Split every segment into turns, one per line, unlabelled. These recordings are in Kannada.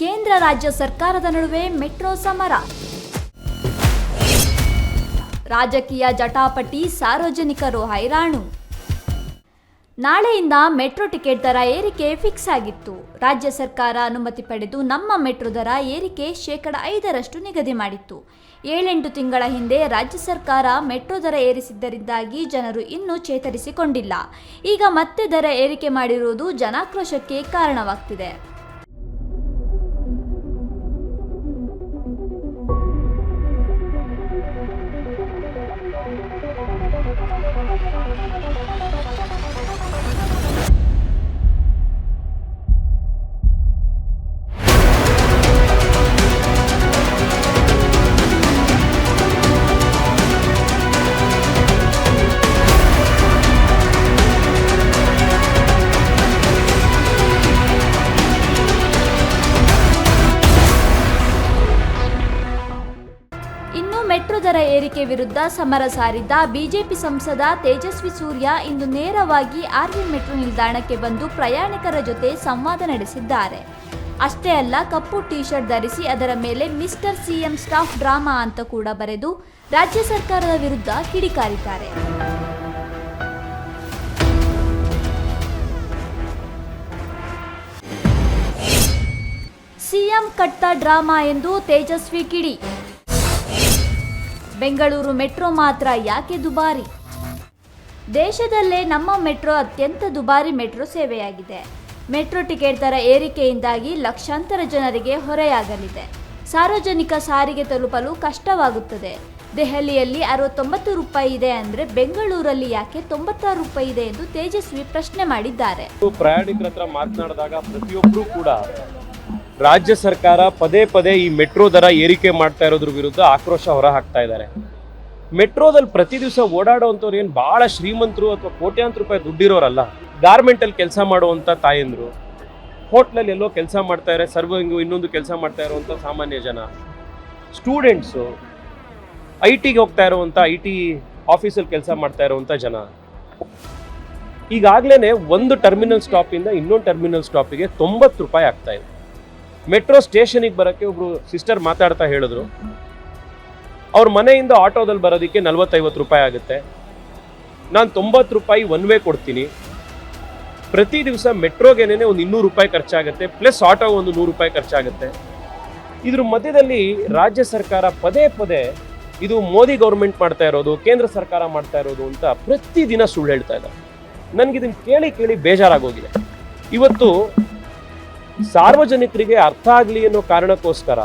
ಕೇಂದ್ರ ರಾಜ್ಯ ಸರ್ಕಾರದ ನಡುವೆ ಮೆಟ್ರೋ ಸಮರ. ರಾಜಕೀಯ ಜಟಾಪಟಿ, ಸಾರ್ವಜನಿಕರು ಹೈರಾಣು. ನಾಳೆಯಿಂದ ಮೆಟ್ರೋ ಟಿಕೆಟ್ ದರ ಏರಿಕೆ ಫಿಕ್ಸ್ ಆಗಿತ್ತು. ರಾಜ್ಯ ಸರ್ಕಾರ ಅನುಮತಿ ಪಡೆದು ನಮ್ಮ ಮೆಟ್ರೋ ದರ ಏರಿಕೆ 5% ನಿಗದಿ ಮಾಡಿತ್ತು. 7-8 ತಿಂಗಳ ಹಿಂದೆ ರಾಜ್ಯ ಸರ್ಕಾರ ಮೆಟ್ರೋ ದರ ಏರಿಸಿದ್ದರಿಂದಾಗಿ ಜನರು ಇನ್ನೂ ಚೇತರಿಸಿಕೊಂಡಿಲ್ಲ. ಈಗ ಮತ್ತೆ ದರ ಏರಿಕೆ ಮಾಡಿರುವುದು ಜನಾಕ್ರೋಶಕ್ಕೆ ಕಾರಣವಾಗ್ತಿದೆ. ಮೆಟ್ರೋ ದರ ಏರಿಕೆ ವಿರುದ್ಧ ಸಮರ ಸಾರಿದ್ದ ಬಿಜೆಪಿ ಸಂಸದ ತೇಜಸ್ವಿ ಸೂರ್ಯ ಇಂದು ನೇರವಾಗಿ ಆರ್ವಿ ಮೆಟ್ರೋ ನಿಲ್ದಾಣಕ್ಕೆ ಬಂದು ಪ್ರಯಾಣಿಕರ ಜೊತೆ ಸಂವಾದ ನಡೆಸಿದ್ದಾರೆ. ಅಷ್ಟೇ ಅಲ್ಲ, ಕಪ್ಪು ಟಿ ಶರ್ಟ್ ಧರಿಸಿ ಅದರ ಮೇಲೆ ಮಿಸ್ಟರ್ ಸಿಎಂ ಸ್ಟಾಫ್ ಡ್ರಾಮಾ ಅಂತ ಕೂಡ ಬರೆದು ರಾಜ್ಯ ಸರ್ಕಾರದ ವಿರುದ್ಧ ಕಿಡಿಕಾರಿದ್ದಾರೆ. ಸಿಎಂ ಕಟ್ಟ ಡ್ರಾಮಾ ಎಂದು ತೇಜಸ್ವಿ ಕಿಡಿ. ಬೆಂಗಳೂರು ಮೆಟ್ರೋ ಮಾತ್ರ ಯಾಕೆ ದುಬಾರಿ? ದೇಶದಲ್ಲೇ ನಮ್ಮ ಮೆಟ್ರೋ ಅತ್ಯಂತ ದುಬಾರಿ ಮೆಟ್ರೋ ಸೇವೆಯಾಗಿದೆ. ಮೆಟ್ರೋ ಟಿಕೆಟ್ ದರ ಏರಿಕೆಯಿಂದಾಗಿ ಲಕ್ಷಾಂತರ ಜನರಿಗೆ ಹೊರೆಯಾಗಲಿದೆ. ಸಾರ್ವಜನಿಕ ಸಾರಿಗೆ ತಲುಪಲು ಕಷ್ಟವಾಗುತ್ತದೆ. ದೆಹಲಿಯಲ್ಲಿ 69 ರೂಪಾಯಿ ಇದೆ ಅಂದರೆ ಬೆಂಗಳೂರಲ್ಲಿ ಯಾಕೆ 96 ರೂಪಾಯಿ ಇದೆ ಎಂದು ತೇಜಸ್ವಿ ಪ್ರಶ್ನೆ ಮಾಡಿದ್ದಾರೆ.
ಪ್ರಯಾಣಿಕರ ಹತ್ರ ಮಾತನಾಡಿದಾಗ ಪ್ರತಿಯೊಬ್ಬರು ಕೂಡ ರಾಜ್ಯ ಸರ್ಕಾರ ಪದೇ ಪದೇ ಈ ಮೆಟ್ರೋ ದರ ಏರಿಕೆ ಮಾಡ್ತಾ ಇರೋದ್ರ ವಿರುದ್ಧ ಆಕ್ರೋಶ ಹೊರ ಹಾಕ್ತಾ ಇದ್ದಾರೆ. ಮೆಟ್ರೋದಲ್ಲಿ ಪ್ರತಿ ದಿವಸ ಓಡಾಡುವಂಥವ್ರು ಏನು ಭಾಳ ಶ್ರೀಮಂತರು ಅಥವಾ ಕೋಟ್ಯಾಂತರ ರೂಪಾಯಿ ದುಡ್ಡಿರೋರಲ್ಲ. ಗಾರ್ಮೆಂಟಲ್ಲಿ ಕೆಲಸ ಮಾಡುವಂಥ ತಾಯಂದರು, ಹೋಟ್ಲಲ್ಲಿ ಎಲ್ಲೋ ಕೆಲಸ ಮಾಡ್ತಾ ಇದ್ದಾರೆ, ಸರ್ವಿಂಗು ಇನ್ನೊಂದು ಕೆಲಸ ಮಾಡ್ತಾ ಇರುವಂಥ ಸಾಮಾನ್ಯ ಜನ, ಸ್ಟೂಡೆಂಟ್ಸು, IT ಹೋಗ್ತಾ ಇರುವಂಥ IT ಆಫೀಸಲ್ಲಿ ಕೆಲಸ ಮಾಡ್ತಾ ಇರುವಂಥ ಜನ. ಈಗಾಗಲೇ ಒಂದು ಟರ್ಮಿನಲ್ ಸ್ಟಾಪಿಂದ ಇನ್ನೊಂದು ಟರ್ಮಿನಲ್ ಸ್ಟಾಪಿಗೆ 90 ರೂಪಾಯಿ ಆಗ್ತಾ ಇದೆ. ಮೆಟ್ರೋ ಸ್ಟೇಷನಿಗೆ ಬರೋಕ್ಕೆ ಒಬ್ರು ಸಿಸ್ಟರ್ ಮಾತಾಡ್ತಾ ಹೇಳಿದ್ರು, ಅವ್ರ ಮನೆಯಿಂದ ಆಟೋದಲ್ಲಿ ಬರೋದಕ್ಕೆ 40-50 ರೂಪಾಯಿ ಆಗುತ್ತೆ. ನಾನು 90 ರೂಪಾಯಿ ಒನ್ ವೇ ಕೊಡ್ತೀನಿ. ಪ್ರತಿ ದಿವಸ ಮೆಟ್ರೋಗೆನೇ ಒಂದು 200 ರೂಪಾಯಿ ಖರ್ಚಾಗುತ್ತೆ, ಪ್ಲಸ್ ಆಟೋ ಒಂದು 100 ರೂಪಾಯಿ ಖರ್ಚಾಗುತ್ತೆ. ಇದ್ರ ಮಧ್ಯದಲ್ಲಿ ರಾಜ್ಯ ಸರ್ಕಾರ ಪದೇ ಪದೇ ಇದು ಮೋದಿ ಗೌರ್ಮೆಂಟ್ ಮಾಡ್ತಾ ಇರೋದು, ಕೇಂದ್ರ ಸರ್ಕಾರ ಮಾಡ್ತಾ ಇರೋದು ಅಂತ ಪ್ರತಿದಿನ ಸುಳ್ಳು ಹೇಳ್ತಾ ಇದ್ದಾರೆ. ನನಗಿದನ್ನು ಕೇಳಿ ಕೇಳಿ ಬೇಜಾರಾಗೋಗಿದೆ. ಇವತ್ತು ಸಾರ್ವಜನಿಕರಿಗೆ ಅರ್ಥ ಆಗಲಿ ಅನ್ನೋ ಕಾರಣಕ್ಕೋಸ್ಕರ,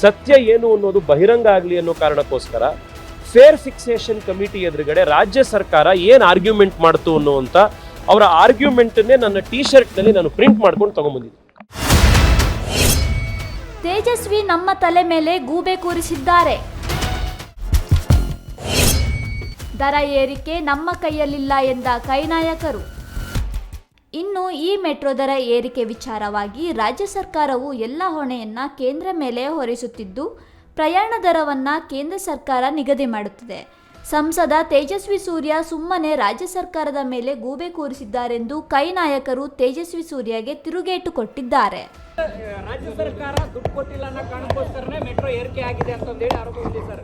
ಸತ್ಯ ಏನು ಅನ್ನೋದು ಬಹಿರಂಗ ಆಗಲಿ ಅನ್ನೋ ಕಾರಣಕ್ಕೋಸ್ಕರ ಫೇರ್ ಫಿಕ್ಸೇಷನ್ ಕಮಿಟಿ ಎದುರುಗಡೆ ರಾಜ್ಯ ಸರ್ಕಾರ ಏನು ಆರ್ಗ್ಯುಮೆಂಟ್ ಮಾಡ್ತು ಅನ್ನುವಂಥ ಅವರ ಆರ್ಗ್ಯುಮೆಂಟನ್ನೇ ನನ್ನ ಟಿ ಶರ್ಟ್ನಲ್ಲಿ ನಾನು ಪ್ರಿಂಟ್ ಮಾಡ್ಕೊಂಡು ತಗೊಂಡ್ಬಂದಿದ್ದೆ.
ತೇಜಸ್ವಿ ನಮ್ಮ ತಲೆ ಮೇಲೆ ಗೂಬೆ ಕೂರಿಸಿದ್ದಾರೆ. ದರ ಏರಿಕೆ ನಮ್ಮ ಕೈಯಲ್ಲಿಲ್ಲ ಎಂದ ಕೈ ನಾಯಕರು. ಇನ್ನು ಈ ಮೆಟ್ರೋ ದರ ಏರಿಕೆ ವಿಚಾರವಾಗಿ ರಾಜ್ಯ ಸರ್ಕಾರವು ಎಲ್ಲ ಹೊಣೆಯನ್ನ ಕೇಂದ್ರ ಮೇಲೆ ಹೊರಿಸುತ್ತಿದ್ದು, ಪ್ರಯಾಣ ದರವನ್ನು ಕೇಂದ್ರ ಸರ್ಕಾರ ನಿಗದಿ ಮಾಡುತ್ತದೆ. ಸಂಸದ ತೇಜಸ್ವಿ ಸೂರ್ಯ ಸುಮ್ಮನೆ ರಾಜ್ಯ ಸರ್ಕಾರದ ಮೇಲೆ ಗೂಬೆ ಕೂರಿಸಿದ್ದಾರೆಂದು ಕೈ ನಾಯಕರು ತೇಜಸ್ವಿ ಸೂರ್ಯಗೆ ತಿರುಗೇಟು ಕೊಟ್ಟಿದ್ದಾರೆ.
ರಾಜ್ಯ ಸರ್ಕಾರ ದುಡ್ಡು ಕೊಟ್ಟಿಲ್ಲ ಅನ್ನೋ ಕಾರಣಕ್ಕೋಸ್ಕರನೇ ಮೆಟ್ರೋ ಏರಿಕೆ ಆಗಿದೆ ಅಂತ ಹೇಳಿ ಆರೋಪ ಇದೆ ಸರ್.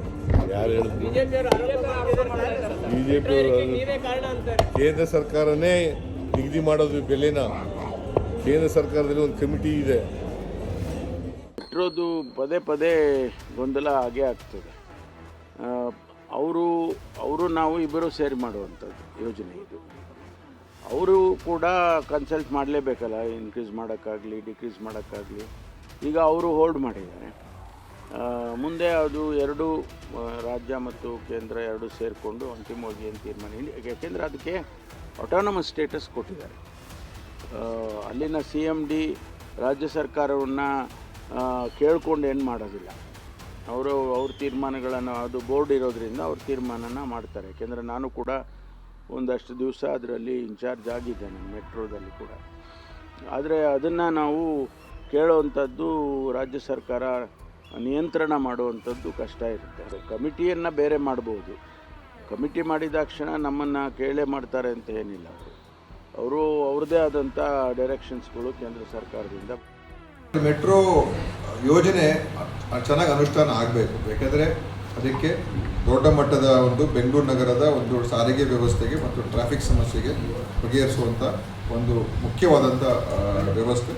ಯಾರು ಹೇಳಿದ್ರು?
ನೀವೇ ಕಾರಣ ಅಂತಾರೆ.
ಕೇಂದ್ರ ಸರ್ಕಾರನೇ ನಿಗದಿ ಮಾಡೋದು ಬೆಲೆನ. ಕೇಂದ್ರ ಸರ್ಕಾರದಲ್ಲಿ ಒಂದು ಕಮಿಟಿ ಇದೆ.
ಮೆಟ್ರೋದು ಪದೇ ಪದೇ ಗೊಂದಲ ಆಗೇ ಆಗ್ತದೆ. ಅವರು ನಾವು ಇಬ್ಬರು ಸೇರಿ ಮಾಡುವಂಥದ್ದು ಯೋಜನೆ ಇದು. ಅವರು ಕೂಡ ಕನ್ಸಲ್ಟ್ ಮಾಡಲೇಬೇಕಲ್ಲ, ಇನ್ಕ್ರೀಸ್ ಮಾಡೋಕ್ಕಾಗಲಿ ಡಿಕ್ರೀಸ್ ಮಾಡೋಕ್ಕಾಗಲಿ. ಈಗ ಅವರು ಹೋಲ್ಡ್ ಮಾಡಿದ್ದಾರೆ. ಮುಂದೆ ಅದು ಎರಡು ರಾಜ್ಯ ಮತ್ತು ಕೇಂದ್ರ ಎರಡು ಸೇರಿಕೊಂಡು ಅಂತಿಮವಾಗಿ ಏನು ತೀರ್ಮಾನ, ಯಾಕೆಂದರೆ ಅದಕ್ಕೆ ಆಟೋನಮಸ್ ಸ್ಟೇಟಸ್ ಕೊಟ್ಟಿದ್ದಾರೆ. ಅಲ್ಲಿನ CMD ರಾಜ್ಯ ಸರ್ಕಾರವನ್ನು ಕೇಳ್ಕೊಂಡು ಏನು ಮಾಡೋದಿಲ್ಲ. ಅವ್ರ ತೀರ್ಮಾನಗಳನ್ನು, ಅದು ಬೋರ್ಡ್ ಇರೋದ್ರಿಂದ ಅವ್ರ ತೀರ್ಮಾನನ ಮಾಡ್ತಾರೆ. ಯಾಕೆಂದರೆ ನಾನು ಕೂಡ ಒಂದಷ್ಟು ದಿವಸ ಅದರಲ್ಲಿ ಇನ್ಚಾರ್ಜ್ ಆಗಿದ್ದೇನೆ ಮೆಟ್ರೋದಲ್ಲಿ ಕೂಡ. ಆದರೆ ಅದನ್ನು ನಾವು ಕೇಳುವಂಥದ್ದು ರಾಜ್ಯ ಸರ್ಕಾರ ನಿಯಂತ್ರಣ ಮಾಡುವಂಥದ್ದು ಕಷ್ಟ ಇರುತ್ತೆ. ಕಮಿಟಿಯನ್ನು ಬೇರೆ ಮಾಡ್ಬೋದು. ಕಮಿಟಿ ಮಾಡಿದಾಕ್ಷಣ ನಮ್ಮನ್ನು ಕೇಳೇ ಮಾಡ್ತಾರೆ ಅಂತ ಏನಿಲ್ಲ. ಅವರು ಅವ್ರದ್ದೇ ಆದಂಥ ಡೈರೆಕ್ಷನ್ಸ್ಗಳು ಕೇಂದ್ರ ಸರ್ಕಾರದಿಂದ.
ಮೆಟ್ರೋ ಯೋಜನೆ ಚೆನ್ನಾಗಿ ಅನುಷ್ಠಾನ ಆಗಬೇಕು. ಯಾಕೆಂದರೆ ಅದಕ್ಕೆ ದೊಡ್ಡ ಮಟ್ಟದ ಒಂದು ಬೆಂಗಳೂರು ನಗರದ ಒಂದು ಸಾರಿಗೆ ವ್ಯವಸ್ಥೆಗೆ ಮತ್ತು ಟ್ರಾಫಿಕ್ ಸಮಸ್ಯೆಗೆ ಬಗೆಹರಿಸುವಂಥ ಒಂದು ಮುಖ್ಯವಾದಂಥ ವ್ಯವಸ್ಥೆ.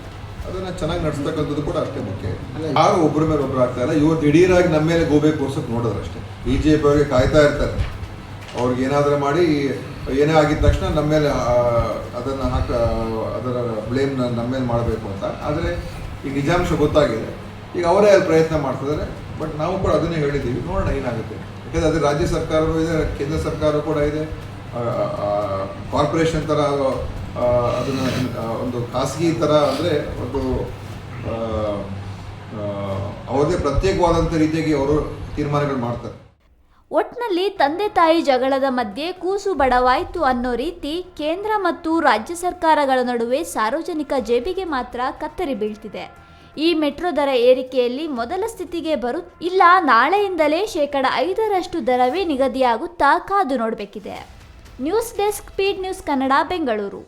ಅದನ್ನು ಚೆನ್ನಾಗಿ ನಡೆಸ್ತಕ್ಕಂಥದ್ದು ಕೂಡ ಅಷ್ಟೇ ಮುಖ್ಯ. ಯಾರು ಒಬ್ಬರ ಮೇಲೆ ಒಬ್ಬರು ಆಗ್ತಾ ಇಲ್ಲ. ಇವತ್ತು ದಿಢೀರಾಗಿ ನಮ್ಮ ಮೇಲೆ ಗೋಬೆ ಕೋರ್ಸಕ್ಕೆ ನೋಡಿದ್ರೆ ಅಷ್ಟೇ. BJP ಅವರಿಗೆ ಕಾಯ್ತಾ ಇರ್ತಾರೆ, ಅವ್ರಿಗೆ ಏನಾದರೂ ಮಾಡಿ ಏನೇ ಆಗಿದ ತಕ್ಷಣ ನಮ್ಮ ಮೇಲೆ ಅದನ್ನು ಅದರ ಬ್ಲೇಮ್ ನಮ್ಮ ಮೇಲೆ ಮಾಡಬೇಕು ಅಂತ. ಆದರೆ ಈಗ ನಿಜಾಂಶ ಗೊತ್ತಾಗಿದೆ, ಈಗ ಅವರೇ ಅಲ್ಲಿ ಪ್ರಯತ್ನ ಮಾಡ್ತಿದ್ದಾರೆ. ಬಟ್ ನಾವು ಕೂಡ ಅದನ್ನೇ ಹೇಳಿದ್ದೀವಿ, ನೋಡೋಣ ಏನಾಗುತ್ತೆ. ಯಾಕಂದರೆ ಅದು ರಾಜ್ಯ ಸರ್ಕಾರವೂ ಇದೆ, ಕೇಂದ್ರ ಸರ್ಕಾರ ಕೂಡ ಇದೆ, ಕಾರ್ಪೊರೇಷನ್ ಥರ ಅದನ್ನು ಒಂದು ಖಾಸಗಿ ಥರ ಅಂದರೆ ಒಂದು ಅವರದೇ ಪ್ರತ್ಯೇಕವಾದಂಥ ರೀತಿಯಾಗಿ ಅವರು ತೀರ್ಮಾನಗಳು ಮಾಡ್ತಾರೆ.
ಒಟ್ನಲ್ಲಿ ತಂದೆ ತಾಯಿ ಜಗಳದ ಮಧ್ಯೆ ಕೂಸು ಬಡವಾಯ್ತು ಅನ್ನೋ ರೀತಿ ಕೇಂದ್ರ ಮತ್ತು ರಾಜ್ಯ ಸರ್ಕಾರಗಳ ನಡುವೆ ಸಾರ್ವಜನಿಕ ಜೇಬಿಗೆ ಮಾತ್ರ ಕತ್ತರಿ ಬೀಳ್ತಿದೆ. ಈ ಮೆಟ್ರೋ ದರ ಏರಿಕೆಯಲ್ಲಿ ಮೊದಲ ಸ್ಥಿತಿಗೆ ಇಲ್ಲ ನಾಳೆಯಿಂದಲೇ 5% ದರವೇ ನಿಗದಿಯಾಗುತ್ತಾ ಕಾದು ನೋಡಬೇಕಿದೆ. News desk, speed news Kannada, Bengaluru.